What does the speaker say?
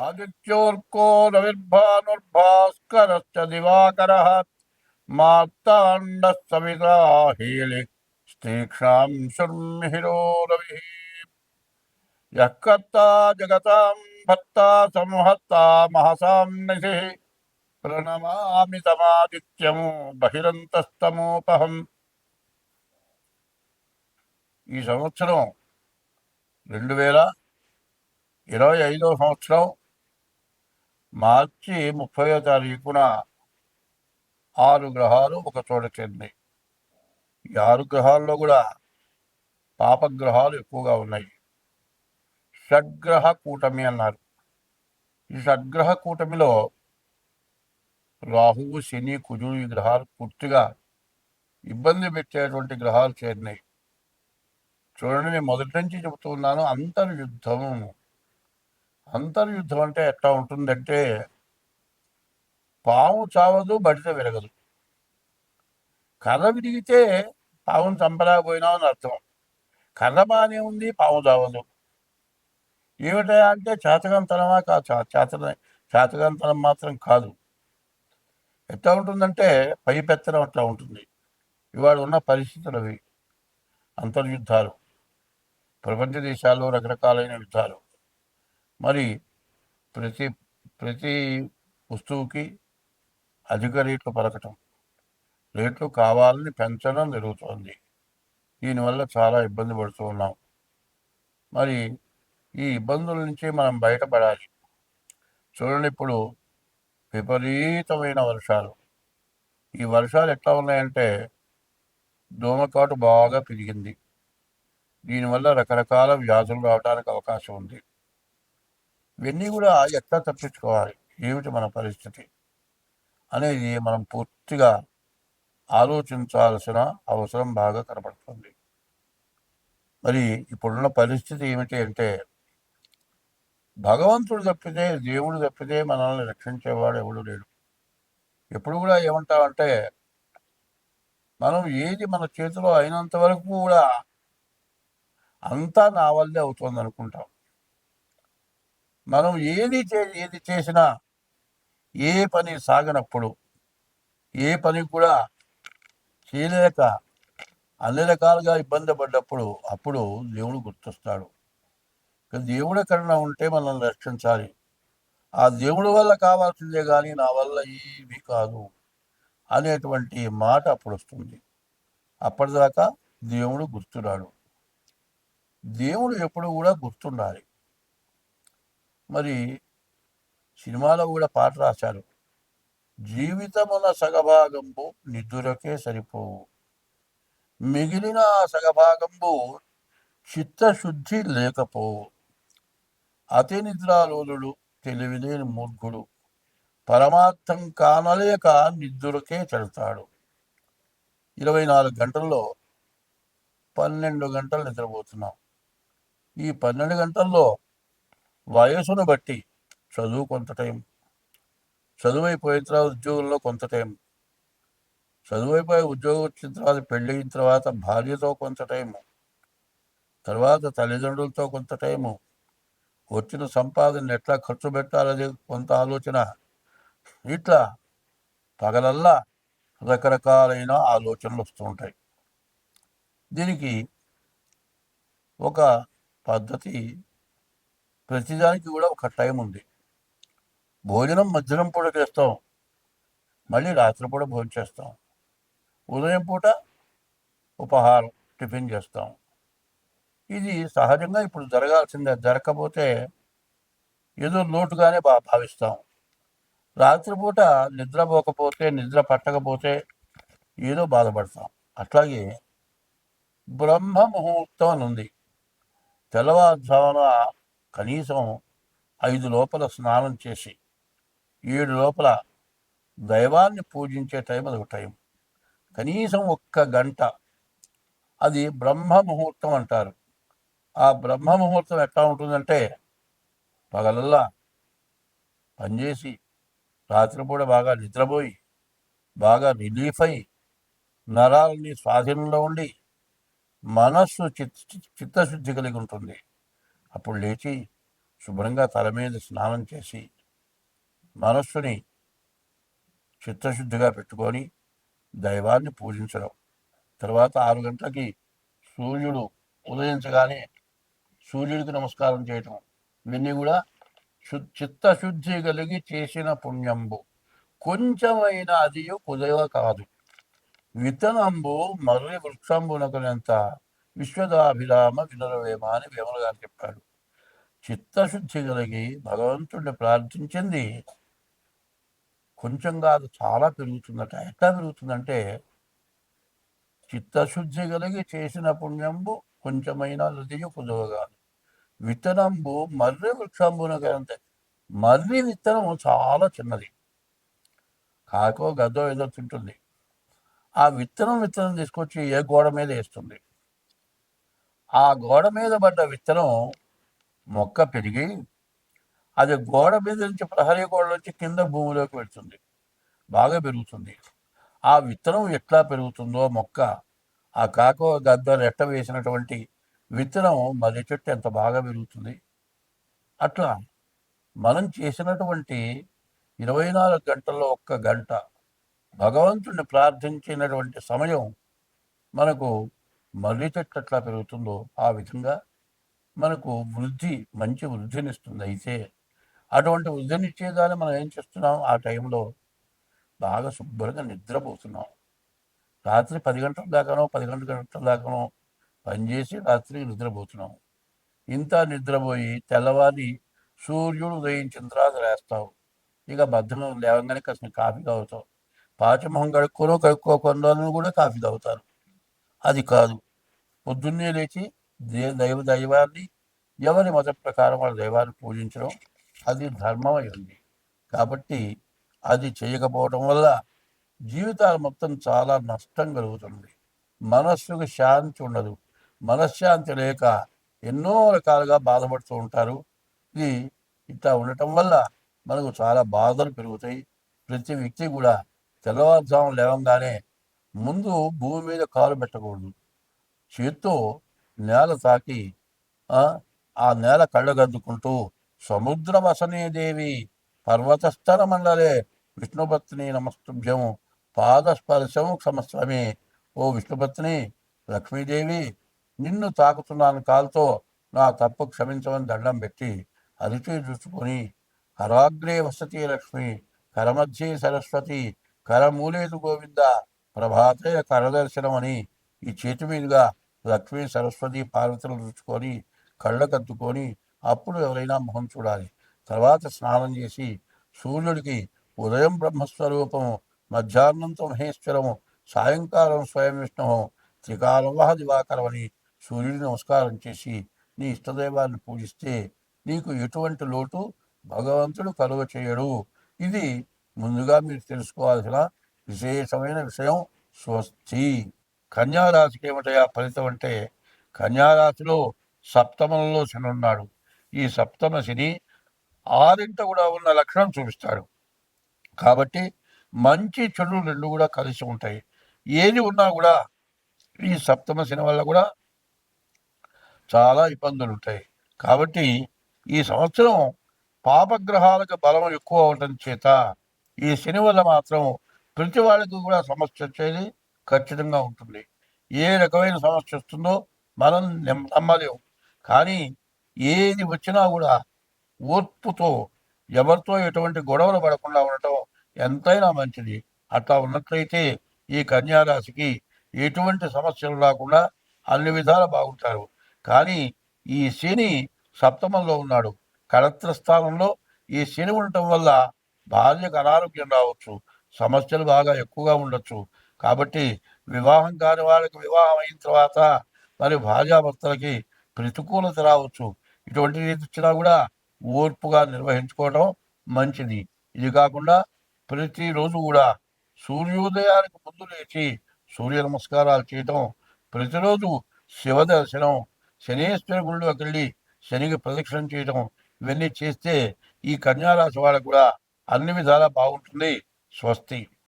ఆదిత్యోర్కో రవిర్భానుర్భాస్కరశ్చ దివాకరः మార్తాండः సవితా హేళి తీక్ష్ణాంశుర్మిహిరో రవిः యః కర్తా జగతాం భర్తా సంహర్తా మహసాం నిధిః ప్రణమామి తమాదిత్యము బహిరంతస్తమోపహం. ఈ సంవత్సరం 2025 సంవత్సరం మార్చి 30వ తారీఖున 6 గ్రహాలు ఒక చోట చేరినాయి. ఈ 6 గ్రహాల్లో కూడా పాపగ్రహాలు ఎక్కువగా ఉన్నాయి. షడ్గ్రహ కూటమి అన్నారు. ఈ షడ్గ్రహ కూటమిలో రాహువు, శని, కుజుడు ఈ గ్రహాలు పూర్తిగా ఇబ్బంది పెట్టేటువంటి గ్రహాలు చేరినాయి. చూడండి, నేను మొదటి నుంచి చెబుతూ ఉన్నాను, అంతర్యుద్ధం. అంతర్యుద్ధం అంటే ఎట్లా ఉంటుందంటే, పాము చావదు, బడిత విరగదు. కర్ర విరిగితే పావును చంపలేకపోయినావు అని అర్థం. కర్ర బాగానే ఉంది, పాము చావదు. ఏమిటా అంటే చేతకంతనమా కాదు, చేతకంతనం మాత్రం కాదు. ఎట్లా ఉంటుందంటే పైపెత్తనం అట్లా ఉంటుంది. ఇవాళ ఉన్న పరిస్థితులు అవి. అంతర్యుద్ధాలు, ప్రపంచ దేశాల్లో రకరకాలైన యుద్ధాలు. మరి ప్రతి ప్రతి వస్తువుకి అధిక రేట్లు పలకటం, రేట్లు కావాలని పెంచడం జరుగుతోంది. దీనివల్ల చాలా ఇబ్బంది పడుతూ ఉన్నాం. మరి ఈ ఇబ్బందుల నుంచి మనం బయటపడాలి. చూడండి, ఇప్పుడు విపరీతమైన వర్షాలు. ఈ వర్షాలు ఎట్లా ఉన్నాయంటే దోమకాటు బాగా పెరిగింది. దీనివల్ల రకరకాల వ్యాధులు రావడానికి అవకాశం ఉంది. ఇవన్నీ కూడా ఎట్లా తప్పించుకోవాలి, ఏమిటి మన పరిస్థితి అనేది మనం పూర్తిగా ఆలోచించాల్సిన అవసరం బాగా కనపడుతుంది. మరి ఇప్పుడున్న పరిస్థితి ఏమిటి అంటే, భగవంతుడు తప్పితే, దేవుడు తప్పితే మనల్ని రక్షించేవాడు ఎవడు లేడు. ఎప్పుడు కూడా ఏమంటామంటే, మనం ఏది మన చేతిలో అయినంత వరకు కూడా అంతా నా వల్లే అవుతుంది అనుకుంటాం. మనం ఏది చేసినా, ఏ పని సాగనప్పుడు, ఏ పని కూడా చేయలేక అన్ని రకాలుగా ఇబ్బంది పడ్డప్పుడు, అప్పుడు దేవుడు గుర్తొస్తాడు. దేవుడి కరుణ ఉంటే మనల్ని రక్షించాలి. ఆ దేవుడి వల్ల కావాల్సిందే కానీ నా వల్ల ఏమీ కాదు అనేటువంటి మాట అప్పుడు వస్తుంది. అప్పటిదాకా దేవుడు గుర్తురాడు. దేవుడు ఎప్పుడు కూడా గుర్తుండాలి. మరి సినిమాలో కూడా పాట రాశారు, జీవితమున సగభాగంబు నిద్దురకే సరిపోవు, మిగిలిన సగభాగంబు చిత్తశుద్ధి లేకపోవు, అతి నిద్రాలోలుడు తెలివిలేని మూర్ఖుడు, పరమార్థం కానలేక నిద్దురకే చెడతాడు. 24 గంటల్లో 12 గంటలు నిద్రపోతున్నాం. ఈ 12 గంటల్లో వయసును బట్టి చదువు కొంత టైం, చదువు అయిపోయిన తర్వాత ఉద్యోగంలో కొంత టైం, చదువు అయిపోయి ఉద్యోగం వచ్చిన తర్వాత పెళ్ళి అయిన తర్వాత భార్యతో కొంత టైము, తర్వాత తల్లిదండ్రులతో కొంత టైము, వచ్చిన సంపాదన ఎట్లా ఖర్చు పెట్టాలనేది కొంత ఆలోచన. ఇట్లా పగలల్లా రకరకాలైన ఆలోచనలు వస్తూ ఉంటాయి. దీనికి ఒక పద్ధతి, ప్రతిదానికి కూడా ఒక టైం ఉంది. భోజనం మధ్యాహ్నం పూట చేస్తాం, మళ్ళీ రాత్రిపూట భోజనం చేస్తాం, ఉదయం పూట ఉపహారం టిఫిన్ చేస్తాం. ఇది సహజంగా ఇప్పుడు జరగాల్సిందే. జరగకపోతే ఏదో లోటుగానే భావిస్తాం. రాత్రిపూట నిద్రపోకపోతే, నిద్ర పట్టకపోతే ఏదో బాధపడతాం. అట్లాగే బ్రహ్మ ముహూర్తం అని ఉంది. తెల్లవారుజామున కనీసం 5 లోపల స్నానం చేసి 7 లోపల దైవాన్ని పూజించే టైం అదొక టైం. కనీసం 1 గంట, అది బ్రహ్మ ముహూర్తం అంటారు. ఆ బ్రహ్మ ముహూర్తం ఎట్లా ఉంటుందంటే, పగలల్లా పనిచేసి రాత్రిపూట బాగా నిద్రపోయి బాగా రిలీఫ్ అయి నరాలని స్వాధీనంలో ఉండి మనస్సు చిత్తశుద్ధి కలిగి ఉంటుంది. అప్పుడు లేచి శుభ్రంగా తల మీద స్నానం చేసి మనస్సుని చిత్తశుద్ధిగా పెట్టుకొని దైవాన్ని పూజించడం. తర్వాత 6 గంటలకి సూర్యుడు ఉదయించగానే సూర్యుడికి నమస్కారం చేయటం. ఇవన్నీ కూడా చిత్తశుద్ధి కలిగి చేసిన పుణ్యంబు కొంచెమైన అదియు కుదవ కాదు. విత్తనంబు మర్రి వృక్షంబునకునంత విశ్వదాభిరామ వినరవేమ అని వేమన గారు చెప్పాడు. చిత్తశుద్ధి కలిగి భగవంతుడిని ప్రార్థించింది కొంచెం కాదు, చాలా పెరుగుతుందట. ఎట్లా పెరుగుతుందంటే, చిత్తశుద్ధి కలిగి చేసిన పుణ్యంబు కొంచెమైన నదియు కుదవగాదు. విత్తనంబు మర్రి వృక్షంబునకంతే. మర్రి విత్తనం చాలా చిన్నది, కాకో గద్దో ఏదో తింటుంది. ఆ విత్తనం తీసుకొచ్చి ఏ గోడ మీద వేస్తుంది. ఆ గోడ మీద పడ్డ విత్తనం మొక్క పెరిగి అది గోడ మీద నుంచి ప్రహరీ గోడ నుంచి కింద భూమిలోకి వెళ్తుంది, బాగా పెరుగుతుంది. ఆ విత్తనం ఎట్లా పెరుగుతుందో మొక్క, ఆ కాకో గద్దలు ఎట్ట వేసినటువంటి విత్తనం మర్రి చెట్టు ఎంత బాగా పెరుగుతుంది. అట్లా మనం చేసినటువంటి 24 గంటల్లో 1 గంట భగవంతుడిని ప్రార్థించినటువంటి సమయం మనకు మర్రి చెట్టు ఎట్లా పెరుగుతుందో ఆ విధంగా మనకు మంచి వృద్ధినిస్తుంది. అయితే అటువంటి వృద్ధినిచ్చేదాన్ని మనం ఏం చేస్తున్నాం, ఆ టైంలో బాగా శుభ్రంగా నిద్రపోతున్నాం. రాత్రి 10 గంటల దాకానో 11 గంటల దాకానో పనిచేసి రాత్రి నిద్రపోతున్నాం. ఇంత నిద్రపోయి తెల్లవారి సూర్యుడు ఉదయించిన తర్వాత లేస్తావు. ఇక బద్ధకం లేవగానే కాసిన కాఫీ తాగుతావు. పాచమొహం కడుక్కోకుండా కూడా కాఫీ తాగుతారు. అది కాదు, పొద్దున్నే లేచి దైవాన్ని, ఎవరి మత ప్రకారం వాళ్ళ దైవాన్ని పూజించడం అది ధర్మం అయింది. కాబట్టి అది చేయకపోవడం వల్ల జీవితాలు మొత్తం చాలా నష్టం కలుగుతుంది. మనస్సుకు శాంతి ఉండదు. మనశ్శాంతి లేక ఎన్నో రకాలుగా బాధపడుతూ ఉంటారు. ఇది ఇట్లా ఉండటం వల్ల మనకు చాలా బాధలు పెరుగుతాయి. ప్రతి వ్యక్తి కూడా తెల్లవారుజాము లేవంగానే ముందు భూమి మీద కాలు పెట్టకూడదు. చేత్తో నేల తాకి ఆ నేల కళ్ళగద్దుకుంటూ సముద్ర వసనే దేవి పర్వతస్థర మండలే విష్ణుపత్ని నమస్తుభ్యం పాదస్పర్శం క్షమస్వమే. ఓ విష్ణుపత్ని లక్ష్మీదేవి, నిన్ను తాకుతున్నాను కాలుతో, నా తప్పు క్షమించమని దండం పెట్టి అరిచి చూసుకొని, కరాగ్రే వసతి లక్ష్మి, కరమధ్యే సరస్వతి, కరమూలేదు గోవింద, ప్రభాతే కరదర్శనం అని ఈ చేతి మీదుగా లక్ష్మీ సరస్వతి పార్వతులు రుచుకొని కళ్ళకద్దుకొని అప్పుడు ఎవరైనా మొహం చూడాలి. తర్వాత స్నానం చేసి సూర్యుడికి ఉదయం బ్రహ్మస్వరూపము, మధ్యాహ్నంతో మహేశ్వరము, సాయంకాలం స్వయం విష్ణువు, త్రికాలం వహ దివాకరం అని సూర్యుడిని నమస్కారం చేసి నీ ఇష్టదైవాన్ని పూజిస్తే నీకు ఎటువంటి లోటు భగవంతుడు కలుగ చేయడు. ఇది ముందుగా మీరు తెలుసుకోవాల్సిన విశేషమైన విషయం. స్వస్తి. కన్యారాశికి ఏమిటయా ఫలితం అంటే, కన్యారాశిలో సప్తమంలో శని ఉన్నాడు. ఈ సప్తమ శని 6 కూడా ఉన్న లక్షణం చూపిస్తాడు. కాబట్టి మంచి చెడు రెండు కూడా కలిసి ఉంటాయి. ఏది ఉన్నా కూడా ఈ సప్తమ శని వల్ల కూడా చాలా ఇబ్బందులు ఉంటాయి. కాబట్టి ఈ సంవత్సరం పాపగ్రహాలకు బలం ఎక్కువ అవటం చేత ఈ శని వల్ల మాత్రం ప్రతి వాళ్ళకి కూడా సమస్య వచ్చేది ఖచ్చితంగా ఉంటుంది. ఏ రకమైన సమస్య వస్తుందో మనం నమ్మలేము. కానీ ఏది వచ్చినా కూడా ఓర్పుతో, ఎవరితో ఎటువంటి గొడవలు పడకుండా ఉండటం ఎంతైనా మంచిది. అట్లా ఉన్నట్లయితే ఈ కన్యారాశికి ఎటువంటి సమస్యలు రాకుండా అన్ని విధాలు బాగుంటారు. కానీ ఈ శని సప్తమంలో ఉన్నాడు, కళత్ర స్థానంలో ఈ శని ఉండటం వల్ల భార్యకు అనారోగ్యం రావచ్చు, సమస్యలు బాగా ఎక్కువగా ఉండొచ్చు. కాబట్టి వివాహం కాని వాళ్ళకి వివాహం అయిన తర్వాత మరి భార్యాభర్తలకి ప్రతికూలత రావచ్చు. ఇటువంటి రీతి వచ్చినా కూడా ఓర్పుగా నిర్వహించుకోవడం మంచిది. ఇది కాకుండా ప్రతిరోజు కూడా సూర్యోదయానికి ముందు లేచి సూర్య నమస్కారాలు చేయటం, ప్రతిరోజు శివ దర్శనం, శనేశ్వర గుళ్ళోకి వెళ్ళి శనికి ప్రదక్షిణం చేయటం, ఇవన్నీ చేస్తే ఈ కన్యారాశి వాళ్ళకు కూడా అన్ని విధాలా బాగుంటుంది. స్వస్తి.